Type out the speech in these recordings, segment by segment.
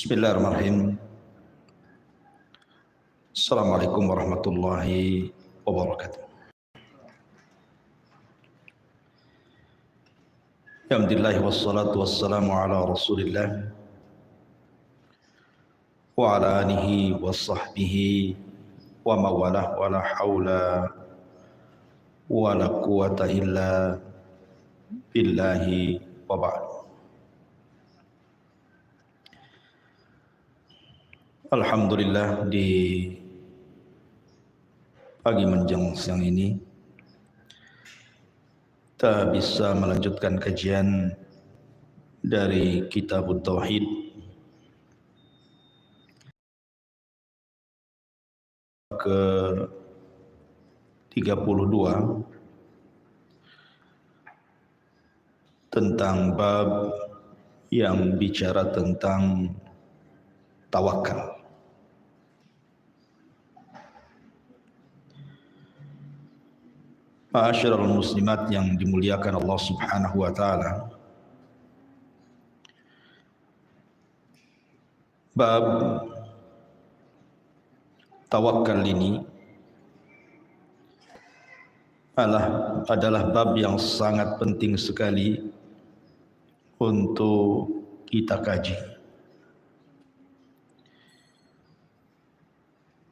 Bismillahirrahmanirrahim. Assalamualaikum warahmatullahi wabarakatuh. Alhamdulillah wassalatu wassalamu ala Rasulillah wa ala alihi wa sahbihi wa mawalah wa la hawla wa la quwata illa billahi wa ba'd. Alhamdulillah, di pagi menjelang siang ini kita bisa melanjutkan kajian dari Kitab Tauhid ke 32 tentang bab yang bicara tentang tawakal. Ma'asyiral muslimat yang dimuliakan Allah Subhanahu wa taala. Bab tawakal ini adalah bab yang sangat penting sekali untuk kita kaji.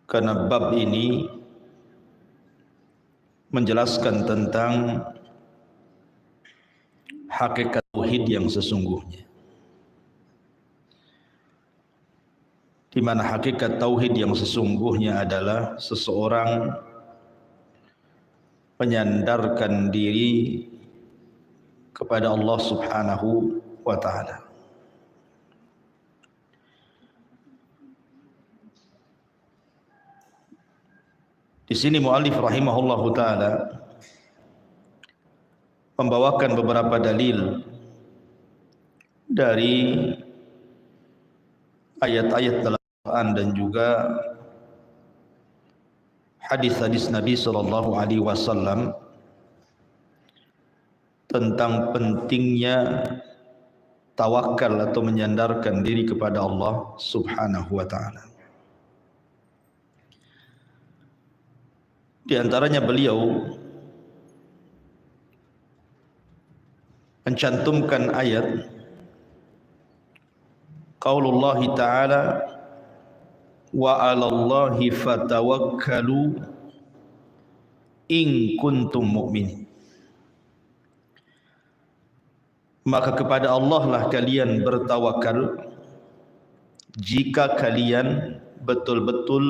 Karena bab ini menjelaskan tentang hakikat tauhid yang sesungguhnya, di mana hakikat tauhid yang sesungguhnya adalah seseorang menyandarkan diri kepada Allah Subhanahu wa taala. Di sini muallif rahimahullahu taala membawakan beberapa dalil dari ayat-ayat dalam Al-Quran dan juga hadis-hadis Nabi sallallahu alaihi wasallam tentang pentingnya tawakal atau menyandarkan diri kepada Allah Subhanahu wa taala. Di antaranya beliau mencantumkan ayat qaulullah ta'ala wa 'alallahi fatawakkalu in kuntum mu'minin. Maka kepada Allah lah kalian bertawakal jika kalian betul-betul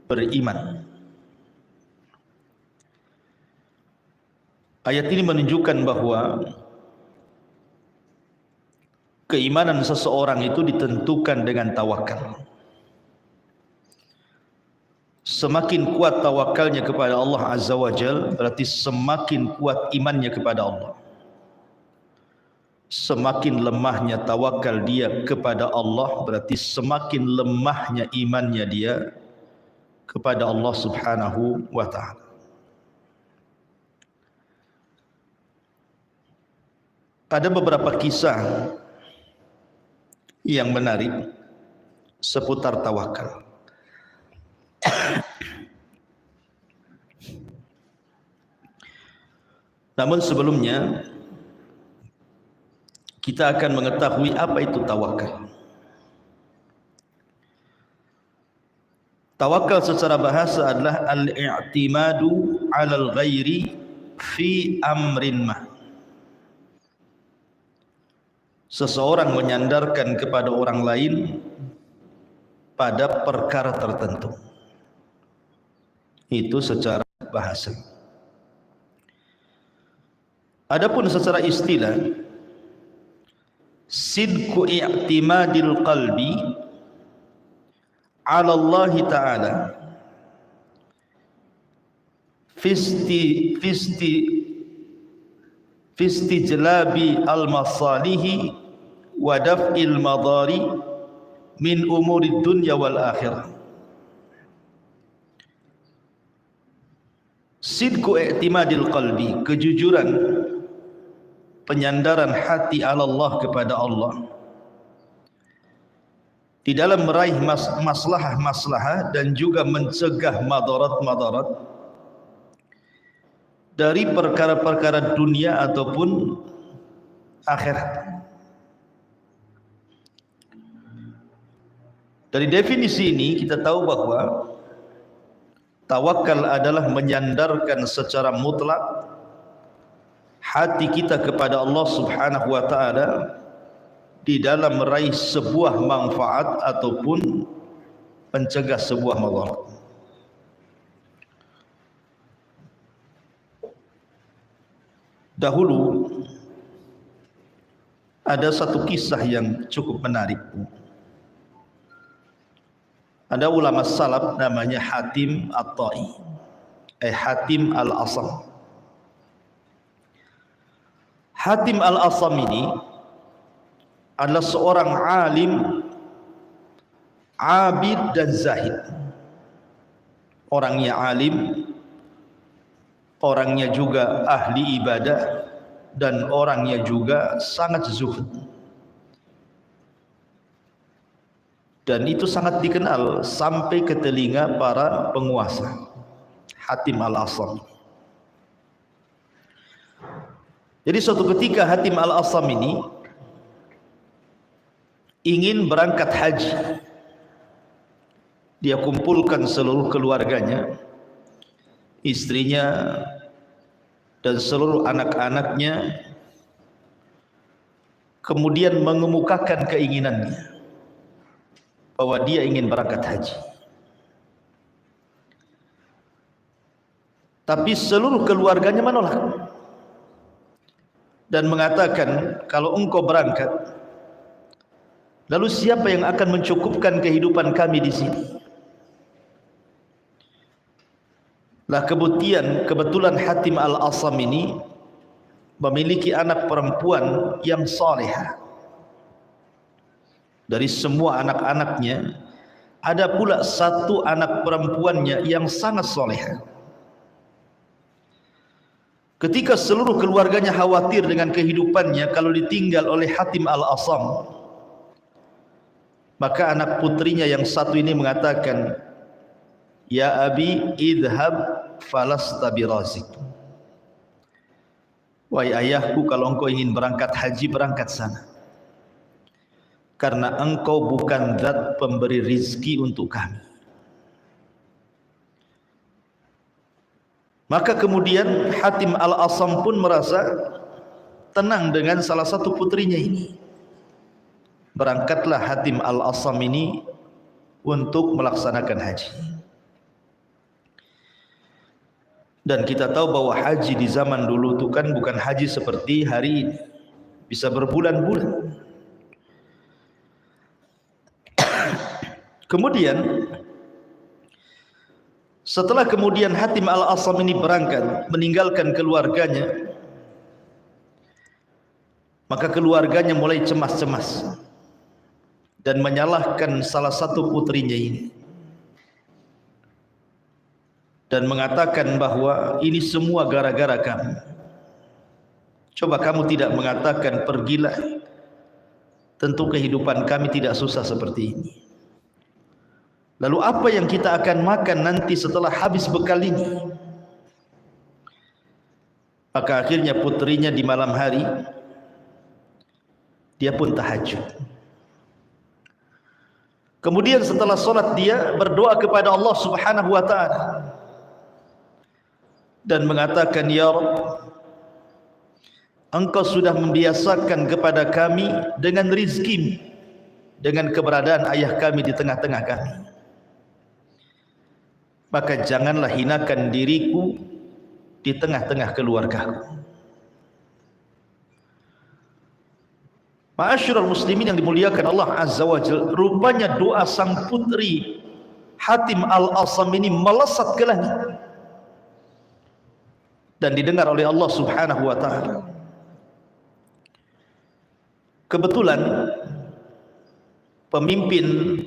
beriman. Ayat ini menunjukkan bahwa keimanan seseorang itu ditentukan dengan tawakal. Semakin kuat tawakalnya kepada Allah Azza wa Jalla, berarti semakin kuat imannya kepada Allah. Semakin lemahnya tawakal dia kepada Allah, berarti semakin lemahnya imannya dia kepada Allah Subhanahu wa taala. Ada beberapa kisah yang menarik seputar tawakal. Namun sebelumnya kita akan mengetahui apa itu tawakal. Tawakal secara bahasa adalah al-i'timadu 'alal ghairi fi amrin ma. Seseorang menyandarkan kepada orang lain pada perkara tertentu. Itu secara bahasa. Adapun secara istilah, sidqu i'timadil qalbi 'ala Allah Ta'ala fi istijlabi al-masalihi wa daf'il madari min umuri dunya wal akhirah. Sidqu i'timadil qalbi, kejujuran penyandaran hati ala Allah kepada Allah di dalam meraih maslahah-maslahah dan juga mencegah madarat-madarat dari perkara-perkara dunia ataupun akhirat. Dari definisi ini kita tahu bahwa tawakal adalah menyandarkan secara mutlak hati kita kepada Allah Subhanahu wa taala di dalam meraih sebuah manfaat ataupun mencegah sebuah madarat. Dahulu ada satu kisah yang cukup menarik. Ada ulama salaf namanya Hatim At-Tai, Hatim Al-Asam. Hatim Al-Asam ini adalah seorang alim, abid dan zahid. Orangnya alim, orangnya juga ahli ibadah, dan orangnya juga sangat zuhud. Dan itu sangat dikenal sampai ke telinga para penguasa. Hatim Al-Asam. Jadi suatu ketika Hatim Al-Asam ini ingin berangkat haji. Dia kumpulkan seluruh keluarganya, istrinya dan seluruh anak-anaknya, kemudian mengemukakan keinginannya bahwa dia ingin berangkat haji. Tapi seluruh keluarganya menolak dan mengatakan, kalau engkau berangkat, lalu siapa yang akan mencukupkan kehidupan kami di sini? Lah kebetulan Hatim Al-Asam ini memiliki anak perempuan yang salihah. Dari semua anak-anaknya, ada pula satu anak perempuannya yang sangat salihah. Ketika seluruh keluarganya khawatir dengan kehidupannya kalau ditinggal oleh Hatim Al-Asam, maka anak putrinya yang satu ini mengatakan, "Ya abi, idhab falasta birazik." Wahai ayahku, kalau engkau ingin berangkat haji, berangkat sana, karena engkau bukan zat pemberi rizki untuk kami. Maka kemudian Hatim Al-Asam pun merasa tenang dengan salah satu putrinya ini. Berangkatlah Hatim Al-Asam ini untuk melaksanakan haji. Dan kita tahu bahwa haji di zaman dulu itu kan bukan haji seperti hari ini, bisa berbulan-bulan. Kemudian setelah kemudian Hatim Al-Asam ini berangkat meninggalkan keluarganya, maka keluarganya mulai cemas-cemas dan menyalahkan salah satu putrinya ini dan mengatakan bahwa ini semua gara-gara kamu. Coba kamu tidak mengatakan pergilah, tentu kehidupan kami tidak susah seperti ini. Lalu apa yang kita akan makan nanti setelah habis bekal ini? Maka akhirnya putrinya di malam hari dia pun tahajud. Kemudian setelah sholat dia berdoa kepada Allah Subhanahu wa ta'ala dan mengatakan, "Ya Rabb, Engkau sudah membiasakan kepada kami dengan rizki, dengan keberadaan ayah kami di tengah-tengah kami. Maka janganlah hinakan diriku di tengah-tengah keluargaku." Ma'asyiral muslimin yang dimuliakan Allah Azza wa Jalla, rupanya doa sang putri Hatim Al-Asam ini melesat ke langit dan didengar oleh Allah Subhanahu wa ta'ala. Kebetulan pemimpin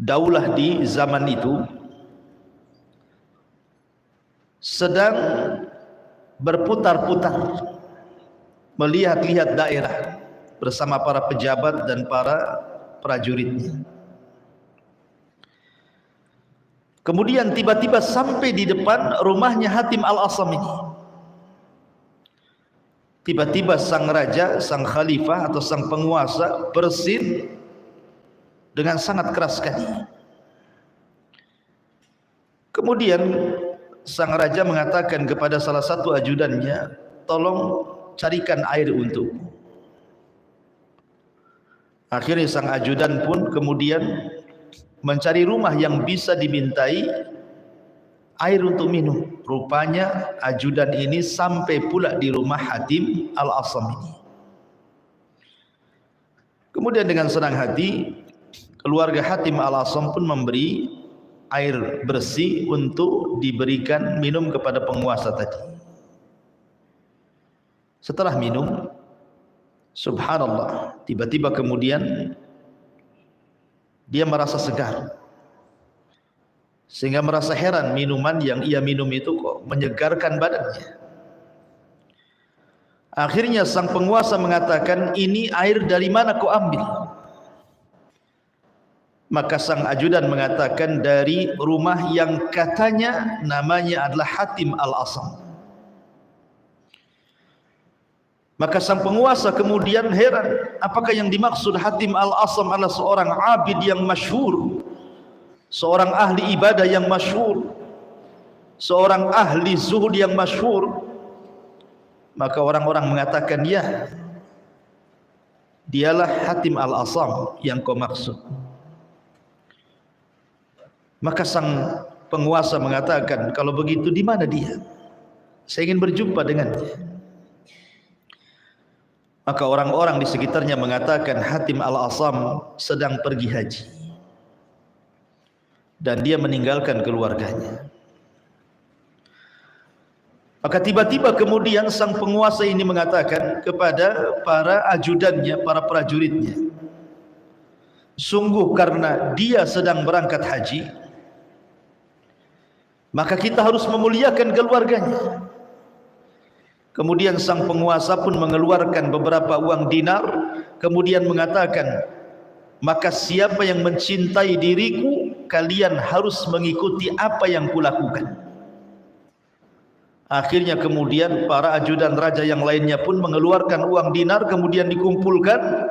daulah di zaman itu sedang berputar-putar melihat-lihat daerah bersama para pejabat dan para prajuritnya. Kemudian tiba-tiba sampai di depan rumahnya Hatim Al-Asam ini. Tiba-tiba sang raja, sang khalifah atau sang penguasa bersin dengan sangat keras sekali. Kemudian sang raja mengatakan kepada salah satu ajudannya, tolong carikan air untukku. Akhirnya sang ajudan pun kemudian mencari rumah yang bisa dimintai air untuk minum. Rupanya ajudan ini sampai pula di rumah Hatim Al-Asam ini. Kemudian dengan senang hati keluarga Hatim Al-Asam pun memberi air bersih untuk diberikan minum kepada penguasa tadi. Setelah minum, subhanallah, tiba-tiba kemudian dia merasa segar, sehingga merasa heran minuman yang ia minum itu kok menyegarkan badannya. Akhirnya sang penguasa mengatakan, ini air dari mana kau ambil? Maka sang ajudan mengatakan, dari rumah yang katanya namanya adalah Hatim Al-Asam. Maka sang penguasa kemudian heran, apakah yang dimaksud Hatim Al-Asam adalah seorang abid yang masyhur, seorang ahli ibadah yang masyhur, seorang ahli zuhud yang masyhur. Maka orang-orang mengatakan, ya, dialah Hatim Al-Asam yang kau maksud. Maka sang penguasa mengatakan, kalau begitu di mana dia? Saya ingin berjumpa dengan dia. Maka orang-orang di sekitarnya mengatakan, Hatim Al-Asam sedang pergi haji dan dia meninggalkan keluarganya. Maka tiba-tiba kemudian sang penguasa ini mengatakan kepada para ajudannya, para prajuritnya, sungguh karena dia sedang berangkat haji, maka kita harus memuliakan keluarganya. Kemudian sang penguasa pun mengeluarkan beberapa uang dinar, kemudian mengatakan, maka siapa yang mencintai diriku, kalian harus mengikuti apa yang kulakukan. Akhirnya kemudian para ajudan raja yang lainnya pun mengeluarkan uang dinar, kemudian dikumpulkan,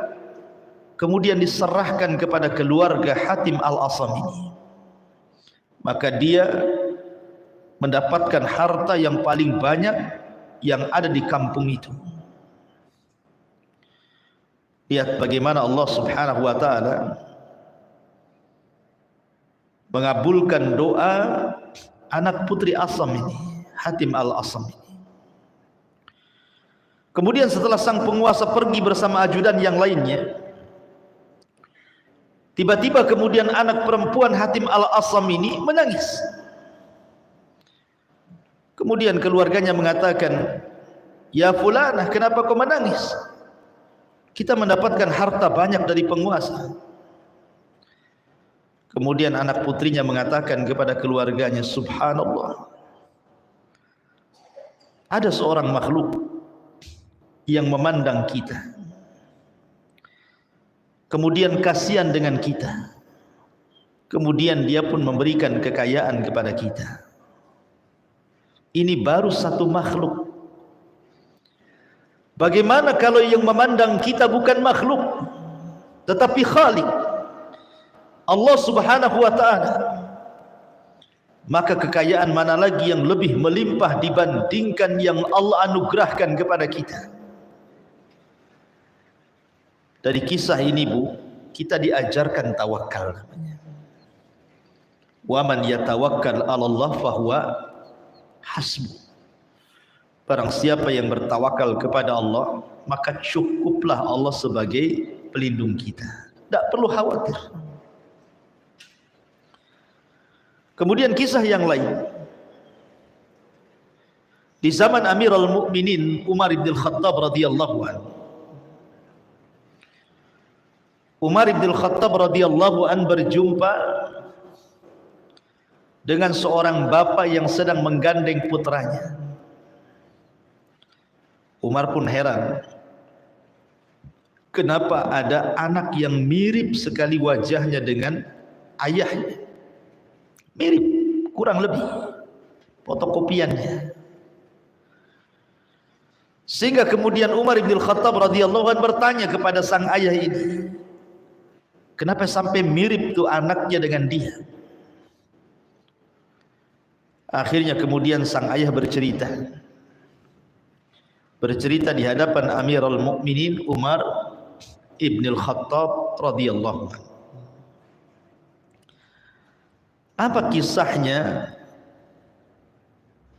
kemudian diserahkan kepada keluarga Hatim Al-Asam ini. Maka dia mendapatkan harta yang paling banyak yang ada di kampung itu. Lihat bagaimana Allah Subhanahu wa taala mengabulkan doa anak putri Asam ini, Hatim Al-Asam ini. Kemudian setelah sang penguasa pergi bersama ajudan yang lainnya, tiba-tiba kemudian anak perempuan Hatim Al-Asam ini menangis. Kemudian keluarganya mengatakan, ya fulanah, kenapa kau menangis? Kita mendapatkan harta banyak dari penguasa. Kemudian anak putrinya mengatakan kepada keluarganya, subhanallah, ada seorang makhluk yang memandang kita, kemudian kasihan dengan kita, kemudian dia pun memberikan kekayaan kepada kita. Ini baru satu makhluk. Bagaimana kalau yang memandang kita bukan makhluk, tetapi Khalik, Allah Subhanahu wa ta'ala? Maka kekayaan mana lagi yang lebih melimpah dibandingkan yang Allah anugerahkan kepada kita? Dari kisah ini, Bu, kita diajarkan tawakal namanya. Wa man yatawakkal 'ala Allah fahuwa hasbu. Barang siapa yang bertawakal kepada Allah, maka cukuplah Allah sebagai pelindung kita. Tidak perlu khawatir. Kemudian kisah yang lain, di zaman Amirul Mukminin Umar bin Khattab radhiyallahu anhu. Umar bin Khattab radhiyallahu anhu berjumpa dengan seorang bapa yang sedang menggandeng putranya. Umar pun heran. kenapa ada anak yang mirip sekali wajahnya dengan ayahnya, mirip kurang lebih fotokopiannya. Sehingga kemudian Umar bin Khattab radhiyallahu anhu bertanya kepada sang ayah ini, kenapa sampai mirip tuh anaknya dengan dia? Akhirnya kemudian sang ayah bercerita di hadapan Amirul Mukminin Umar ibn Khattab radhiyallahu anhu. Apa kisahnya?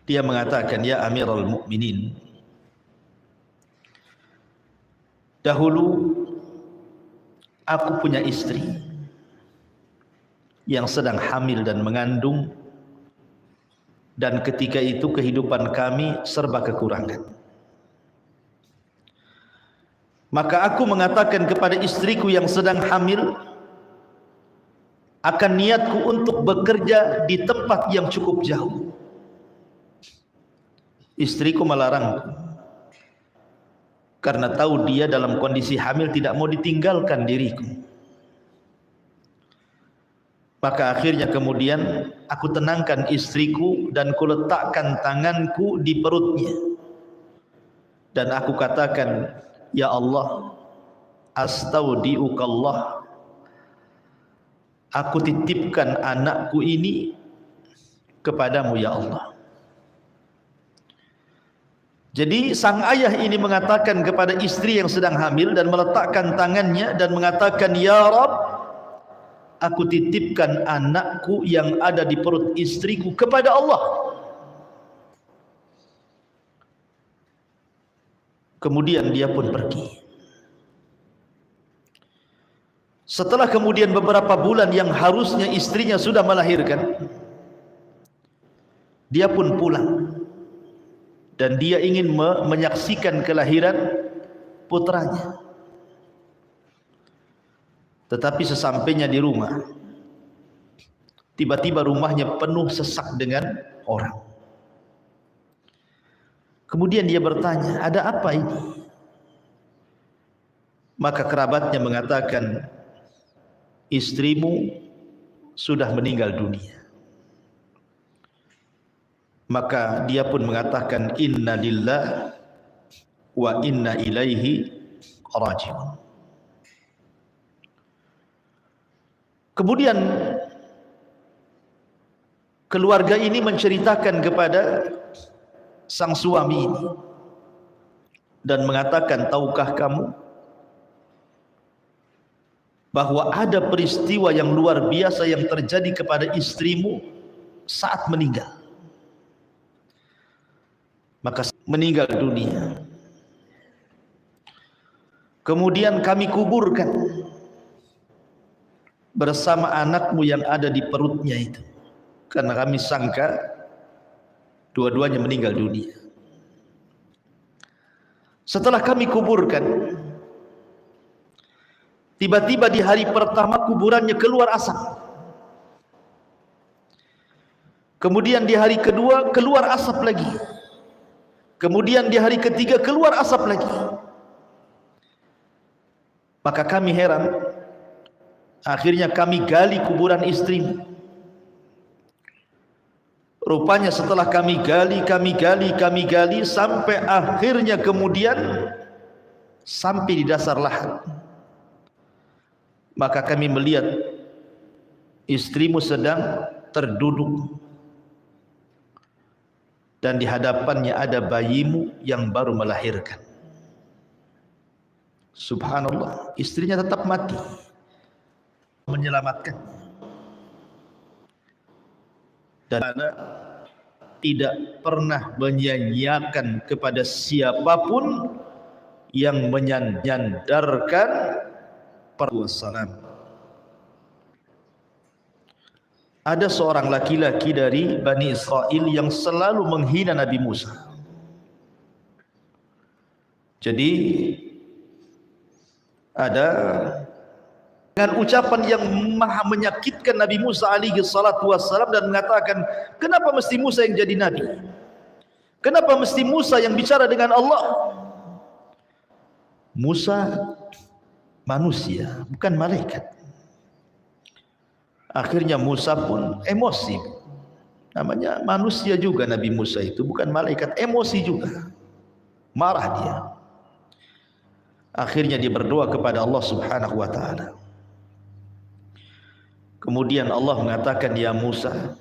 Dia mengatakan, ya Amirul Mukminin, dahulu aku punya istri yang sedang hamil dan mengandung, dan ketika itu kehidupan kami serba kekurangan. Maka aku mengatakan kepada istriku yang sedang hamil, akan niatku untuk bekerja di tempat yang cukup jauh. Istriku melarangku, karena tahu dia dalam kondisi hamil tidak mau ditinggalkan diriku. Maka akhirnya kemudian aku tenangkan istriku dan kuletakkan tanganku di perutnya, dan aku katakan, ya Allah, astaudiukallah, aku titipkan anakku ini kepadamu ya Allah. Jadi sang ayah ini mengatakan kepada istri yang sedang hamil dan meletakkan tangannya dan mengatakan, ya Rabb, aku titipkan anakku yang ada di perut istriku kepada Allah. Kemudian dia pun pergi. Setelah kemudian beberapa bulan yang harusnya istrinya sudah melahirkan, dia pun pulang. Dan dia ingin menyaksikan kelahiran putranya. Tetapi sesampainya di rumah, tiba-tiba rumahnya penuh sesak dengan orang. Kemudian dia bertanya, ada apa ini? Maka kerabatnya mengatakan, istrimu sudah meninggal dunia. Maka dia pun mengatakan, inna lillah wa inna ilaihi raji'un. Kemudian keluarga ini menceritakan kepada sang suami ini dan mengatakan, tahukah kamu bahwa ada peristiwa yang luar biasa yang terjadi kepada istrimu saat meninggal? Maka meninggal dunia. Kemudian kami kuburkan bersama anakmu yang ada di perutnya itu, karena kami sangka dua-duanya meninggal dunia. Setelah kami kuburkan, tiba-tiba di hari pertama kuburannya keluar asap. Kemudian di hari kedua keluar asap lagi. Kemudian di hari ketiga keluar asap lagi. Maka kami heran. Akhirnya kami gali kuburan istrimu. Rupanya setelah kami gali sampai akhirnya kemudian sampai di dasar lahat. Maka kami melihat istrimu sedang terduduk dan di hadapannya ada bayimu yang baru melahirkan. Subhanallah, istrinya tetap mati, menyelamatkan. Dan tidak pernah menyanyiakan kepada siapapun yang menyandarkan perwasalam. Ada seorang laki-laki dari Bani Israel yang selalu menghina Nabi Musa. Jadi ada dengan ucapan yang maha menyakitkan Nabi Musa alaihi salatu wassalam dan mengatakan, kenapa mesti Musa yang jadi nabi? Kenapa mesti Musa yang bicara dengan Allah? Musa manusia, bukan malaikat. Akhirnya Musa pun emosi. Namanya manusia juga Nabi Musa itu, bukan malaikat, emosi juga. Marah dia. Akhirnya dia berdoa kepada Allah Subhanahu wa taala. Kemudian Allah mengatakan, "Ya Musa,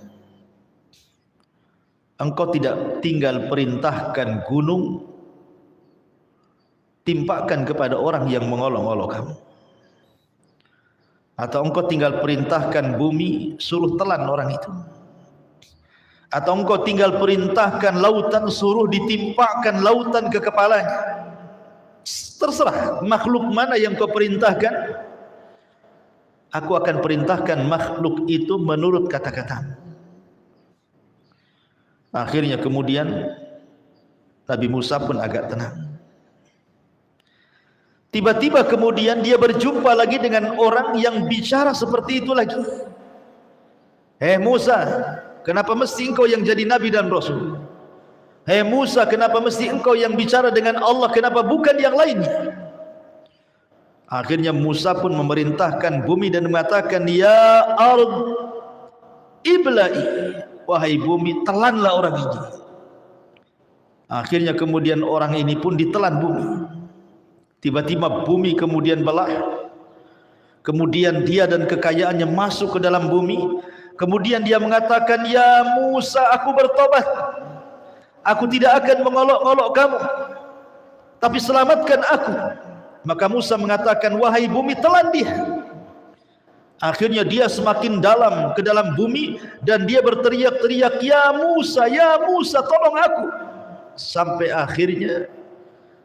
engkau tidak tinggal perintahkan gunung timpakan kepada orang yang mengolok-olok kamu, atau engkau tinggal perintahkan bumi suruh telan orang itu, atau engkau tinggal perintahkan lautan suruh ditimpakan lautan ke kepalanya. Terserah makhluk mana yang kau perintahkan, aku akan perintahkan makhluk itu menurut kata-katamu." Akhirnya kemudian Nabi Musa pun agak tenang. Tiba-tiba kemudian dia berjumpa lagi dengan orang yang bicara seperti itu lagi. "Hei Musa, kenapa mesti engkau yang jadi nabi dan rasul? Hei Musa, kenapa mesti engkau yang bicara dengan Allah, kenapa bukan yang lainnya?" Akhirnya Musa pun memerintahkan bumi dan mengatakan, "Ya ard ibla'i, wahai bumi, telanlah orang ini." Akhirnya kemudian orang ini pun ditelan bumi. Tiba-tiba bumi kemudian belah. Kemudian dia dan kekayaannya masuk ke dalam bumi. Kemudian dia mengatakan, "Ya Musa, aku bertobat. Aku tidak akan mengolok-olok kamu, tapi selamatkan aku." Maka Musa mengatakan, "Wahai bumi, telan dia." Akhirnya dia semakin dalam ke dalam bumi dan dia berteriak-teriak, "Ya Musa, tolong aku." Sampai akhirnya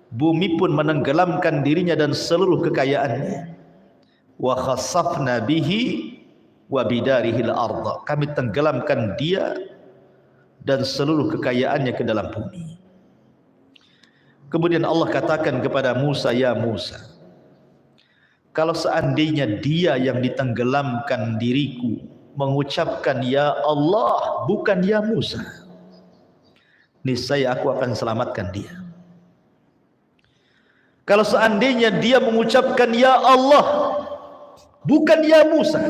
bumi pun menenggelamkan dirinya dan seluruh kekayaannya. Wa khasafna bihi wa bidarihil arda. Kami tenggelamkan dia dan seluruh kekayaannya ke dalam bumi. Kemudian Allah katakan kepada Musa, "Ya Musa, kalau seandainya dia yang ditenggelamkan diriku mengucapkan ya Allah bukan ya Musa, niscaya aku akan selamatkan dia. Kalau seandainya dia mengucapkan ya Allah bukan ya Musa,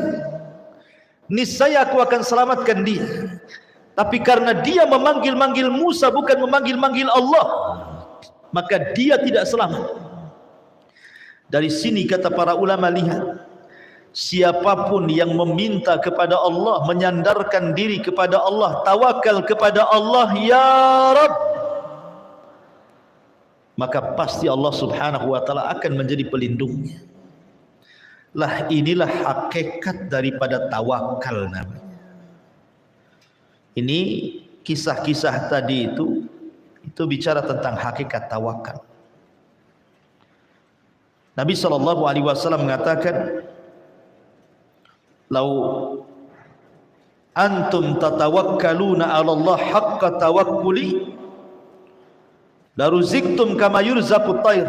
niscaya aku akan selamatkan dia. Tapi karena dia memanggil-manggil Musa bukan memanggil-manggil Allah, maka dia tidak selamat." Dari sini kata para ulama, lihat, siapapun yang meminta kepada Allah, menyandarkan diri kepada Allah, tawakal kepada Allah, ya Rabb, maka pasti Allah Subhanahu wa taala akan menjadi pelindungnya. Lah inilah hakikat daripada tawakal namanya. Ini kisah-kisah tadi itu bicara tentang hakikat tawakal. Nabi SAW mengatakan, "Lau antum tatawakkaluna 'ala Allah haqqa tawakkuli laruziktum kama yurzaqut tayr."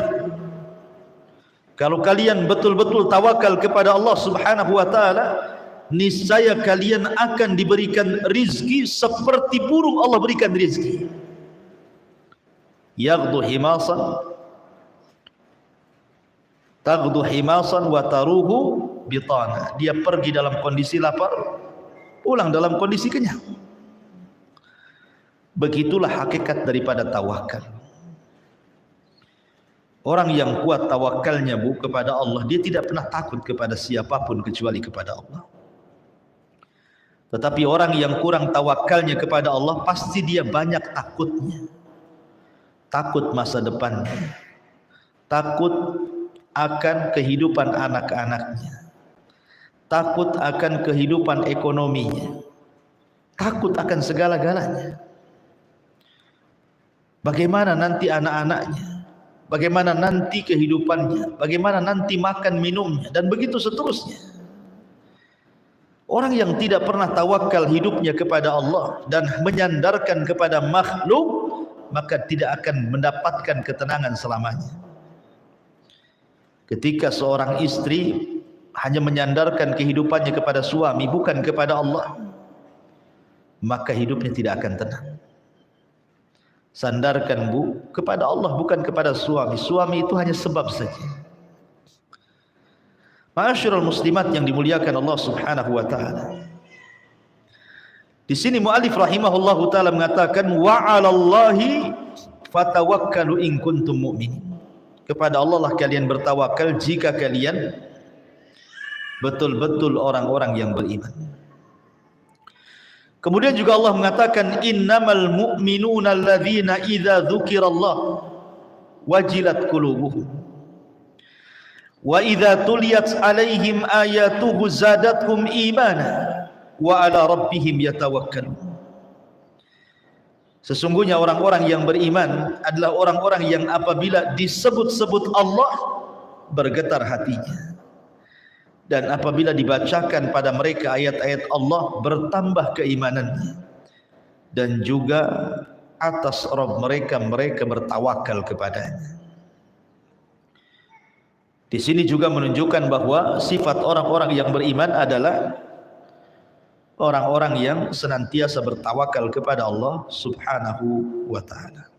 Kalau kalian betul-betul tawakal kepada Allah Subhanahu wa taala, niscaya kalian akan diberikan rizki seperti burung Allah berikan rizki. Yaghdu himasan, taghdu himasan wa taruhu bitana. Dia pergi dalam kondisi lapar, pulang dalam kondisi kenyang. Begitulah hakikat daripada tawakal. Orang yang kuat tawakalnya kepada Allah, dia tidak pernah takut kepada siapapun kecuali kepada Allah. Tetapi orang yang kurang tawakalnya kepada Allah, pasti dia banyak takutnya. Takut masa depannya, takut akan kehidupan anak-anaknya, takut akan kehidupan ekonominya, takut akan segala-galanya. Bagaimana nanti anak-anaknya, bagaimana nanti kehidupannya, bagaimana nanti makan minumnya, dan begitu seterusnya. Orang yang tidak pernah tawakal hidupnya kepada Allah dan menyandarkan kepada makhluk, maka tidak akan mendapatkan ketenangan selamanya. Ketika seorang istri hanya menyandarkan kehidupannya kepada suami bukan kepada Allah, maka hidupnya tidak akan tenang. Sandarkan kepada Allah bukan kepada suami. Suami itu hanya sebab saja. Ma'asyiral muslimat yang dimuliakan Allah Subhanahu wa taala. Di sini muallif rahimahullahu taala mengatakan wa 'alallahi fatawakkalu in kuntum mu'minin. Kepada Allah lah kalian bertawakal jika kalian betul-betul orang-orang yang beriman. Kemudian juga Allah mengatakan innamal mu'minuna alladzina idza dzukirallah wajilat qulubuhum wa idza tuliyat alaihim ayatuhu zadatuhum imana wa ala rabbihim yatawakkalun. Sesungguhnya orang-orang yang beriman adalah orang-orang yang apabila disebut-sebut Allah bergetar hatinya, dan apabila dibacakan pada mereka ayat-ayat Allah bertambah keimanannya, dan juga atas Rabb mereka bertawakal kepadanya. Di sini juga menunjukkan bahwa sifat orang-orang yang beriman adalah orang-orang yang senantiasa bertawakal kepada Allah Subhanahu wa taala.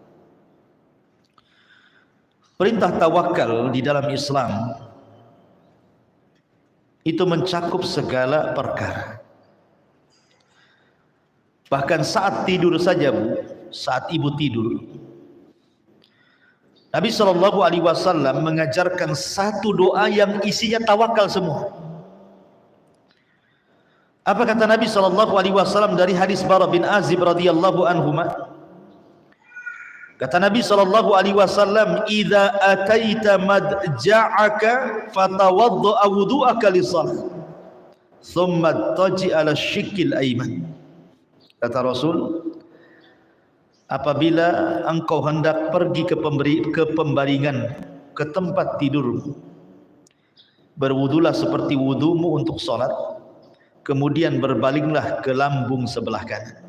Perintah tawakal di dalam Islam itu mencakup segala perkara. Bahkan saat tidur saja, Bu, saat ibu tidur, Nabi SAW mengajarkan satu doa yang isinya tawakal semua. Apa kata Nabi SAW dari hadis Bara bin Azib radhiyallahu anhuma? Kata Nabi SAW, "Idza ataita madja'aka fatawadda wudu'aka lis-shalah, thumma taji 'ala syikil ayman." Kata Rasul, apabila engkau hendak pergi ke pembaringan, ke tempat tidurmu, berwudulah seperti wudumu untuk salat, kemudian berbalinglah ke lambung sebelah kanan.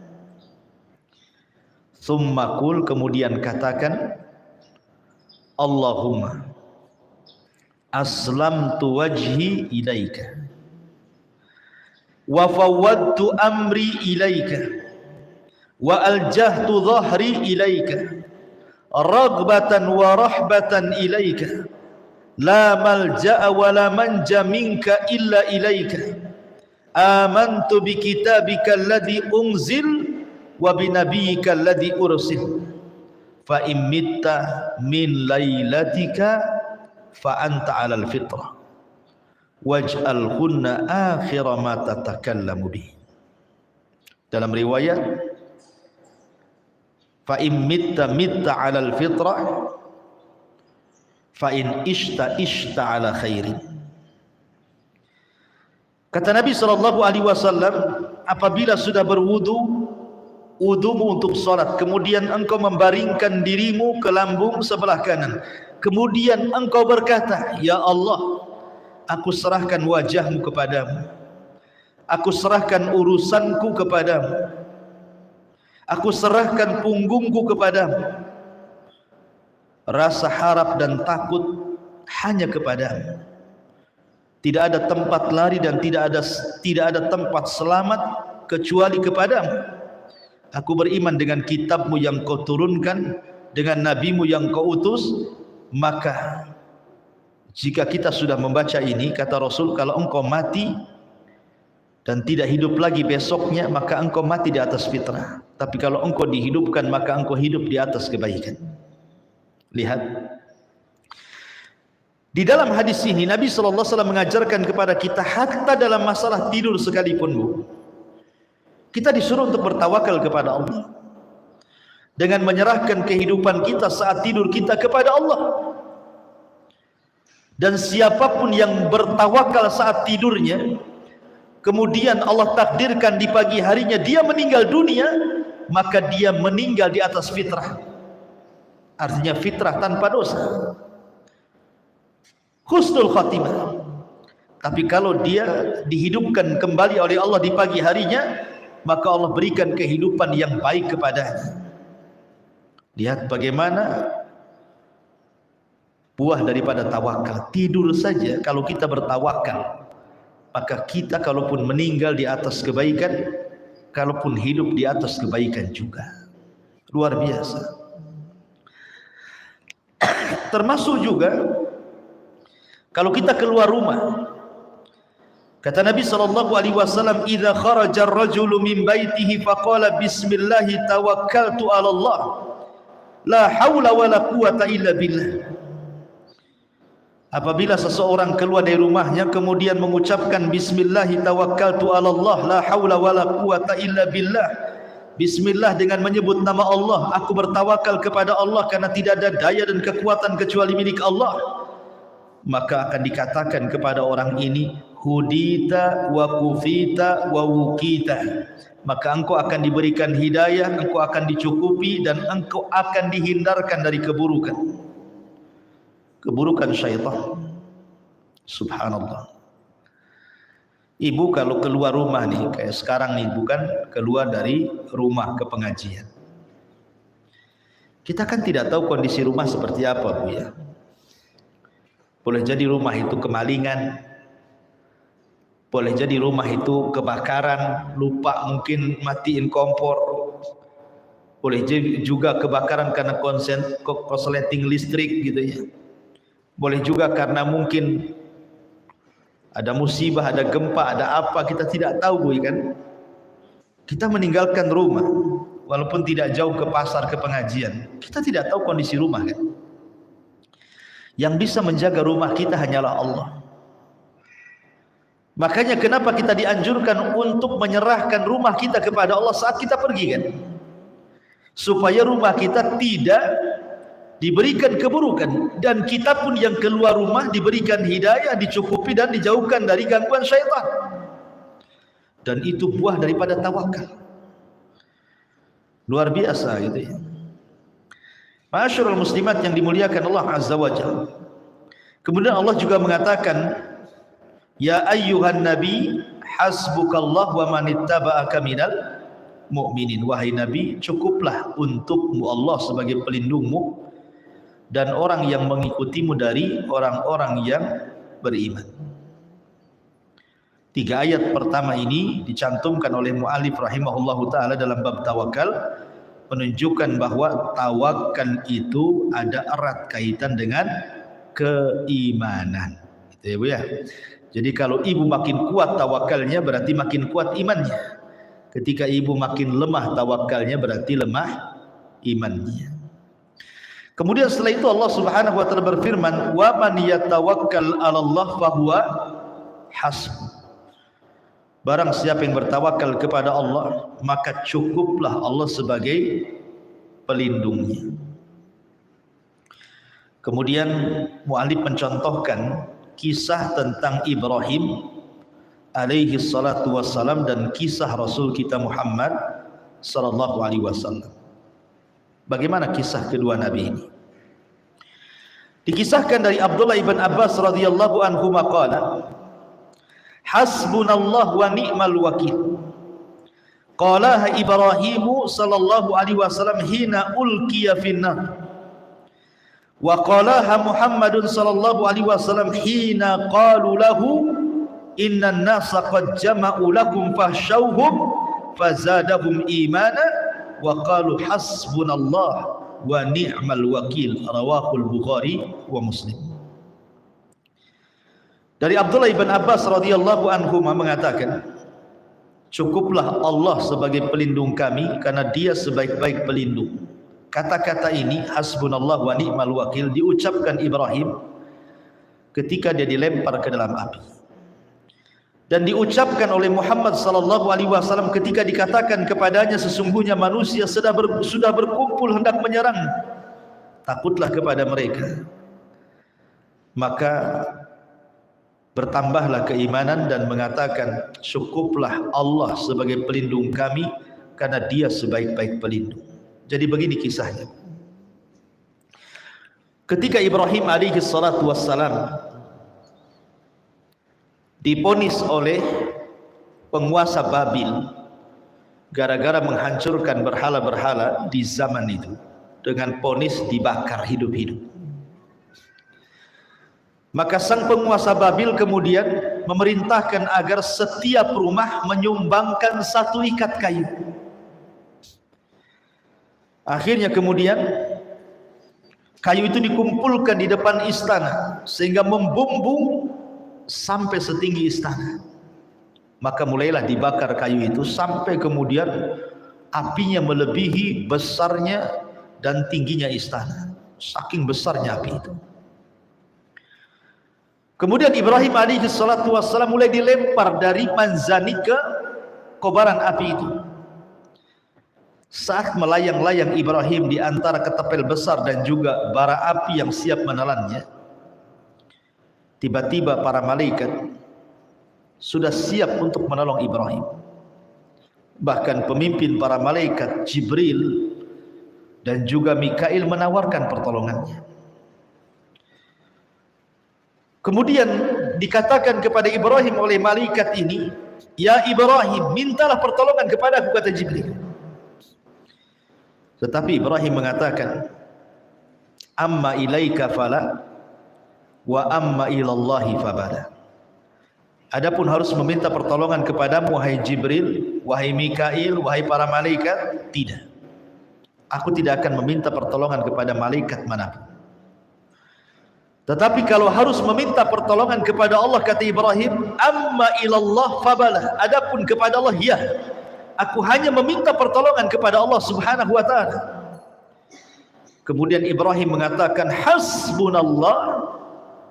Tsumma qul, kemudian katakan, Allahumma aslamtu wajhi ilaika wa fawwadtu amri ilaika wa aljahtu dhahri ilaika raghbatan wa rahbatan ilaika la malja'a wa la manja minka illa ilaika amantu bi kitabika alladhi unzil wa bi nabiyyika alladhi ursil fa imitta min lailatika fa anta 'alal fitrah waj'al kunna akhira ma tatakallamu bi. Dalam riwayat fa imitta 'alal fitrah fa in ishta 'ala khairin. Kata Nabi SAW, apabila sudah berwudu, wudumu untuk salat, kemudian engkau membaringkan dirimu ke lambung sebelah kanan, kemudian engkau berkata, ya Allah, aku serahkan wajahmu kepadamu, aku serahkan urusanku kepadamu, aku serahkan punggungku kepadamu, rasa harap dan takut hanya kepadamu, tidak ada tempat lari dan tidak ada tempat selamat kecuali kepadamu. Aku beriman dengan kitabmu yang kau turunkan, dengan nabimu yang kau utus. Maka jika kita sudah membaca ini, kata Rasul, kalau engkau mati dan tidak hidup lagi besoknya, maka engkau mati di atas fitrah. Tapi kalau engkau dihidupkan, maka engkau hidup di atas kebaikan. Lihat, di dalam hadis ini Nabi SAW mengajarkan kepada kita, hatta dalam masalah tidur sekalipun, Bu, kita disuruh untuk bertawakal kepada Allah, dengan menyerahkan kehidupan kita saat tidur kita kepada Allah. Dan siapapun yang bertawakal saat tidurnya, kemudian Allah takdirkan di pagi harinya dia meninggal dunia, maka dia meninggal di atas fitrah. Artinya fitrah tanpa dosa, husnul khatimah. Tapi kalau dia dihidupkan kembali oleh Allah di pagi harinya, maka Allah berikan kehidupan yang baik kepadanya. Lihat bagaimana buah daripada tawakal. Tidur saja kalau kita bertawakal, maka kita kalaupun meninggal di atas kebaikan, kalaupun hidup di atas kebaikan juga. Luar biasa. Termasuk juga kalau kita keluar rumah, Kata Nabi SAW, "Idza kharaja ar-rajulu min baitihi faqala bismillah tawakkaltu 'ala Allah, la haula wala quwata illa billah." Apabila seseorang keluar dari rumahnya kemudian mengucapkan bismillah tawakkaltu 'ala Allah, la haula wala quwata illa billah. Bismillah dengan menyebut nama Allah, aku bertawakal kepada Allah karena tidak ada daya dan kekuatan kecuali milik Allah. Maka akan dikatakan kepada orang ini, hudita wa kufita wa wukita. Maka engkau akan diberikan hidayah, engkau akan dicukupi, dan engkau akan dihindarkan dari keburukan. Keburukan syaitan. Subhanallah. Ibu kalau keluar rumah nih, kayak sekarang nih, bukan keluar dari rumah ke pengajian. Kita kan tidak tahu kondisi rumah seperti apa, Bu ya. Boleh jadi rumah itu kemalingan, boleh jadi rumah itu kebakaran, lupa mungkin matiin kompor, boleh jadi juga kebakaran karena korsleting listrik gitu ya. Boleh juga karena mungkin ada musibah, ada gempa, ada apa, kita tidak tahu, Bu kan. Kita meninggalkan rumah walaupun tidak jauh ke pasar, ke pengajian, kita tidak tahu kondisi rumah kan. Yang bisa menjaga rumah kita hanyalah Allah. Makanya kenapa kita dianjurkan untuk menyerahkan rumah kita kepada Allah saat kita pergi kan? Supaya rumah kita tidak diberikan keburukan, dan kita pun yang keluar rumah diberikan hidayah, dicukupi dan dijauhkan dari gangguan syaitan. Dan itu buah daripada tawakal. Luar biasa gitu ya. Ma'asyiral muslimat yang dimuliakan Allah Azza wa Jalla. Kemudian Allah juga mengatakan, ya ayyuhan nabi hasbukallah wa manittaba'aka minal mu'minin. Wahai nabi, cukuplah untukmu Allah sebagai pelindungmu dan orang yang mengikutimu dari orang-orang yang beriman. 3 ayat pertama ini dicantumkan oleh mu'alif rahimahullahu ta'ala dalam bab tawakal, menunjukkan bahwa tawakal itu ada erat kaitan dengan keimanan. Gitu ya, Bu ya. Jadi kalau ibu makin kuat tawakalnya berarti makin kuat imannya. Ketika ibu makin lemah tawakalnya berarti lemah imannya. Kemudian setelah itu Allah Subhanahu wa taala berfirman, "Wa man yatawakkal 'alallah fahuwa hasbuh." Barang siapa yang bertawakal kepada Allah, maka cukuplah Allah sebagai pelindungnya. Kemudian mu'alif mencontohkan kisah tentang Ibrahim alaihi salatu wassalam dan kisah Rasul kita Muhammad sallallahu alaihi wasallam. Bagaimana kisah kedua nabi ini? Dikisahkan dari Abdullah ibn Abbas radhiyallahu anhu maqala, hasbunallah wa ni'mal wakil. Qalaha Ibrahim sallallahu alaihi wasallam hina ulqiya finnar. Wa qalaha Muhammadun sallallahu alaihi wasallam hina qalu lahu innan nasa qad jama'u lakum fahshawhum fazadahum imana wa qalu hasbunallah wa ni'mal wakil. Rawahul Bukhari wa Muslim. Dari Abdullah ibn Abbas radhiyallahu anhu mengatakan, cukuplah Allah sebagai pelindung kami karena dia sebaik-baik pelindung. Kata-kata ini hasbunallah wa ni'mal wakil diucapkan Ibrahim ketika dia dilempar ke dalam api. Dan diucapkan oleh Muhammad sallallahu alaihi wasallam ketika dikatakan kepadanya sesungguhnya manusia sudah berkumpul hendak menyerang. Takutlah kepada mereka. Maka bertambahlah keimanan dan mengatakan cukuplah Allah sebagai pelindung kami karena dia sebaik-baik pelindung. Jadi begini kisahnya. Ketika Ibrahim alaihi salatu wassalam diponis oleh penguasa Babil gara-gara menghancurkan berhala-berhala di zaman itu dengan ponis dibakar hidup-hidup. Maka sang penguasa Babil kemudian memerintahkan agar setiap rumah menyumbangkan 1 ikat kayu. Akhirnya kemudian kayu itu dikumpulkan di depan istana sehingga membumbung sampai setinggi istana. Maka mulailah dibakar kayu itu sampai kemudian apinya melebihi besarnya dan tingginya istana. Saking besarnya api itu. Kemudian Ibrahim alaihi salatu wassalam mulai dilempar dari manzani ke kobaran api itu. Saat melayang-layang Ibrahim di antara ketapel besar dan juga bara api yang siap menelannya, tiba-tiba para malaikat sudah siap untuk menolong Ibrahim. Bahkan pemimpin para malaikat Jibril dan juga Mikail menawarkan pertolongannya. Kemudian dikatakan kepada Ibrahim oleh malaikat ini, "Ya Ibrahim, mintalah pertolongan kepadaku," kata Jibril. Tetapi Ibrahim mengatakan, "Amma ilaika fala wa amma ilallahi fabala." Adapun harus meminta pertolongan kepadamu wahai Jibril, wahai Mikail, wahai para malaikat, tidak. Aku tidak akan meminta pertolongan kepada malaikat manapun. Tetapi kalau harus meminta pertolongan kepada Allah, kata Ibrahim, amma ilallah fabala. Adapun kepada Allah, ya. Aku hanya meminta pertolongan kepada Allah Subhanahu wa taala. Kemudian Ibrahim mengatakan, hasbunallah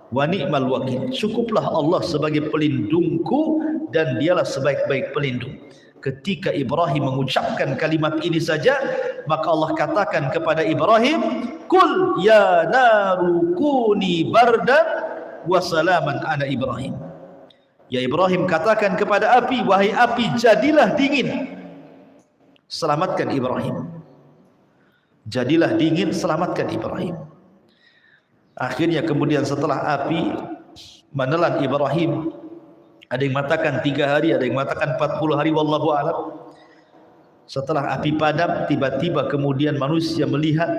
wa ni'mal wakil. Cukuplah Allah sebagai pelindungku dan dialah sebaik-baik pelindung. Ketika Ibrahim mengucapkan kalimat ini saja, maka Allah katakan kepada Ibrahim, "Qul ya naru kuni bardan wa salaman ala Ibrahim." Ya Ibrahim, katakan kepada api, wahai api, jadilah dingin, selamatkan Ibrahim. Jadilah dingin, selamatkan Ibrahim. Akhirnya kemudian setelah api menelan Ibrahim, ada yang mengatakan 3 hari, ada yang mengatakan 40 hari, wallahu a'lam. Setelah api padam, tiba-tiba kemudian manusia melihat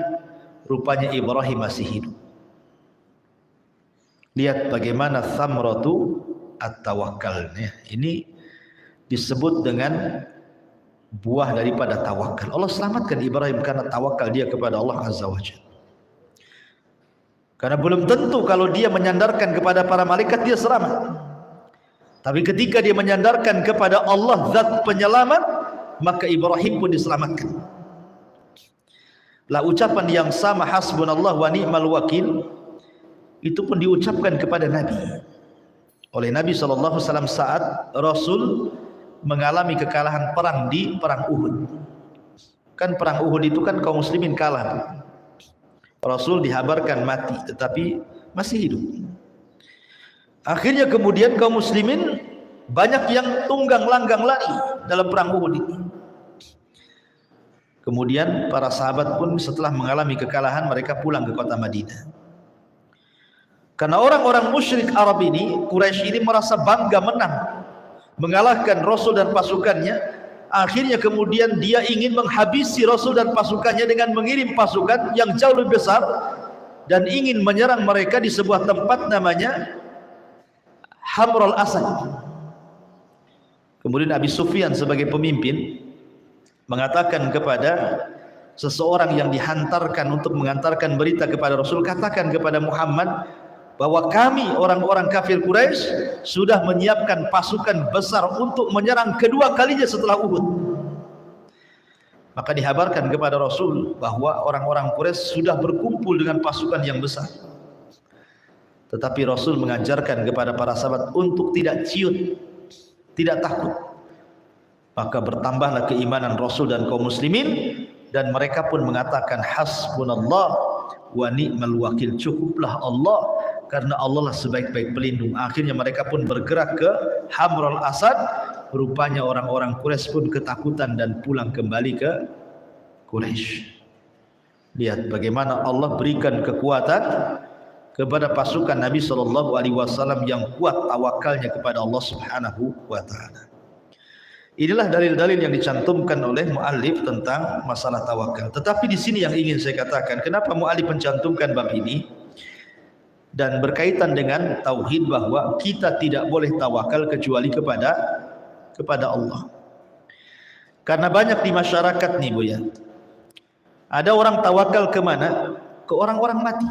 rupanya Ibrahim masih hidup. Lihat bagaimana thamratu at-tawakkal. Ini disebut dengan buah daripada tawakal. Allah selamatkan Ibrahim karena tawakal dia kepada Allah Azza wa Jalla. Karena belum tentu kalau dia menyandarkan kepada para malaikat dia selamat. Tapi ketika dia menyandarkan kepada Allah zat penyelamat, maka Ibrahim pun diselamatkan. Lah ucapan yang sama, hasbunallah wa ni'mal wakil, itu pun diucapkan kepada Nabi oleh Nabi SAW saat Rasul mengalami kekalahan perang di perang Uhud. Kan perang Uhud itu kan kaum muslimin kalah. Rasul dihabarkan mati tetapi masih hidup. Akhirnya kemudian kaum muslimin banyak yang tunggang langgang lari dalam perang Uhud ini. Kemudian para sahabat pun setelah mengalami kekalahan, mereka pulang ke kota Madinah. Karena orang-orang musyrik Arab ini, Quraisy ini merasa bangga menang, mengalahkan Rasul dan pasukannya. Akhirnya kemudian dia ingin menghabisi Rasul dan pasukannya dengan mengirim pasukan yang jauh lebih besar dan ingin menyerang mereka di sebuah tempat namanya Hamrul Asad. Kemudian Abi Sufyan sebagai pemimpin mengatakan kepada seseorang yang dihantarkan untuk mengantarkan berita kepada Rasul, katakan kepada Muhammad bahwa kami orang-orang kafir Quraisy sudah menyiapkan pasukan besar untuk menyerang kedua kalinya setelah Uhud. Maka dihabarkan kepada Rasul bahwa orang-orang Quraisy sudah berkumpul dengan pasukan yang besar. Tetapi Rasul mengajarkan kepada para sahabat untuk tidak ciut, tidak takut. Maka bertambahlah keimanan Rasul dan kaum muslimin, dan mereka pun mengatakan hasbunallah wa ni'mal wakil. Cukuplah Allah, karena Allah lah sebaik-baik pelindung. Akhirnya mereka pun bergerak ke Hamrul Asad. Rupanya orang-orang Quraisy pun ketakutan dan pulang kembali ke Quraisy. Lihat bagaimana Allah berikan kekuatan kepada pasukan Nabi SAW yang kuat tawakalnya kepada Allah Subhanahu wa taala. Inilah dalil-dalil yang dicantumkan oleh muallif tentang masalah tawakal. Tetapi di sini yang ingin saya katakan, kenapa muallif mencantumkan bab ini dan berkaitan dengan tauhid, bahwa kita tidak boleh tawakal kecuali kepada Allah. Karena banyak di masyarakat nih Bu ya, ada orang tawakal kemana? Ke orang-orang mati,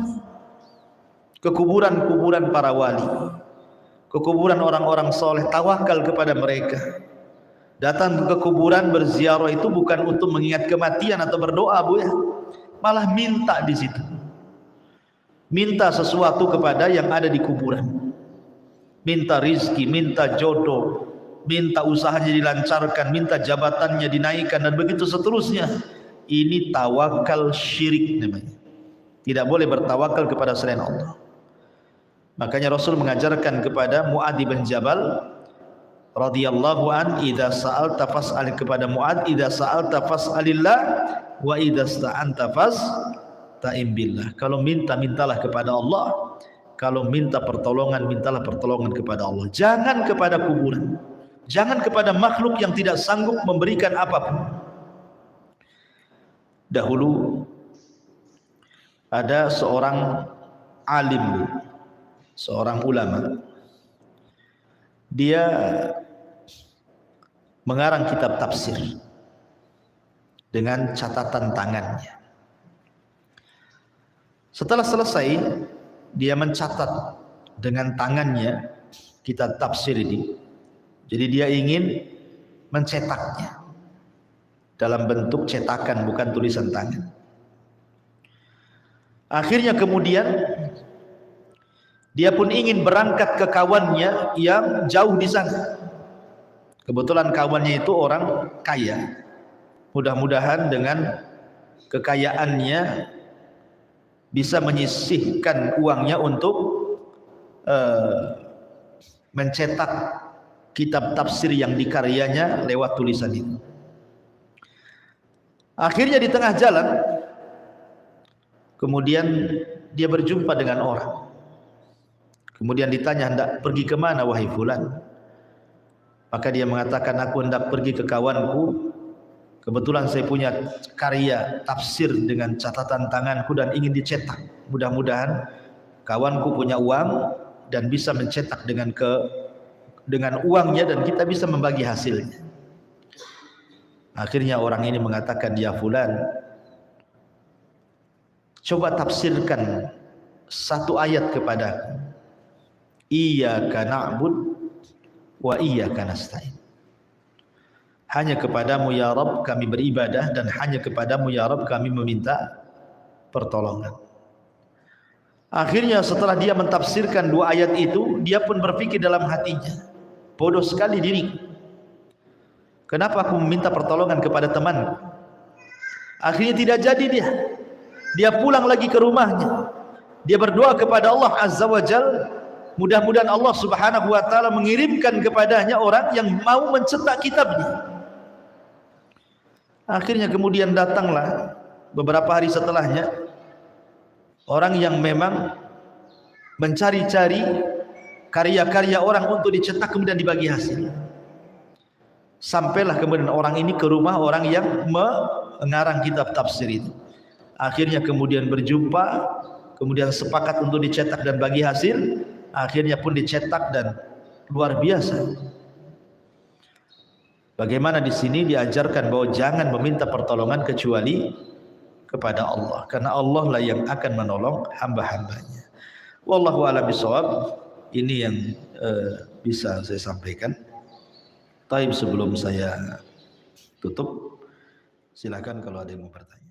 ke kuburan-kuburan para wali, ke kuburan orang-orang soleh, tawakal kepada mereka. Datang ke kuburan berziarah itu bukan untuk mengingat kematian atau berdoa, Bu ya. Malah minta di situ. Minta sesuatu kepada yang ada di kuburan. Minta rizki, minta jodoh, minta usahanya dilancarkan, minta jabatannya dinaikkan, dan begitu seterusnya. Ini tawakal syirik namanya. Tidak boleh bertawakal kepada selain Allah. Makanya Rasul mengajarkan kepada Mu'adz bin Jabal radhiyallahu an, idza sa'alta fas'al, kepada Mu'adz, idza sa'alta fas'alillah wa idza sta'anta fasta'in billah. Kalau minta, mintalah kepada Allah. Kalau minta pertolongan, mintalah pertolongan kepada Allah. Jangan kepada kuburan. Jangan kepada makhluk yang tidak sanggup memberikan apapun. Dahulu ada seorang alim, seorang ulama. Dia mengarang kitab tafsir dengan catatan tangannya. Setelah selesai, dia mencatat dengan tangannya kitab tafsir ini. Jadi dia ingin mencetaknya dalam bentuk cetakan, bukan tulisan tangan. Akhirnya kemudian dia pun ingin berangkat ke kawannya yang jauh di sana. Kebetulan kawannya itu orang kaya. Mudah-mudahan dengan kekayaannya bisa menyisihkan uangnya untuk mencetak kitab tafsir yang dikaryanya lewat tulisan itu. Akhirnya di tengah jalan kemudian dia berjumpa dengan orang. Kemudian ditanya, hendak pergi ke mana wahai fulan? Maka dia mengatakan, aku hendak pergi ke kawanku. Kebetulan saya punya karya tafsir dengan catatan tanganku dan ingin dicetak. Mudah-mudahan kawanku punya uang dan bisa mencetak dengan uangnya, dan kita bisa membagi hasilnya. Akhirnya orang ini mengatakan, ya fulan, coba tafsirkan satu ayat kepadaku. Iyyaka na'bud wa iyyaka nasta'in. Hanya kepadamu ya Rabb kami beribadah, dan hanya kepadamu ya Rabb kami meminta pertolongan. Akhirnya setelah dia mentafsirkan dua ayat itu, dia pun berpikir dalam hatinya, bodoh sekali diriku. Kenapa aku meminta pertolongan kepada temanku? Akhirnya tidak jadi dia. Dia pulang lagi ke rumahnya. Dia berdoa kepada Allah Azza wa Jalla, mudah-mudahan Allah Subhanahu wa taala mengirimkan kepadanya orang yang mau mencetak kitabnya. Akhirnya kemudian datanglah beberapa hari setelahnya orang yang memang mencari-cari karya-karya orang untuk dicetak kemudian dibagi hasil. Sampailah kemudian orang ini ke rumah orang yang mengarang kitab tafsir itu. Akhirnya kemudian berjumpa, kemudian sepakat untuk dicetak dan bagi hasil. Akhirnya pun dicetak dan luar biasa. Bagaimana di sini diajarkan bahwa jangan meminta pertolongan kecuali kepada Allah, karena Allah lah yang akan menolong hamba-hambanya. Wallahu a'lam bishawab. Ini yang bisa saya sampaikan. Taib, sebelum saya tutup, silakan kalau ada yang mau bertanya.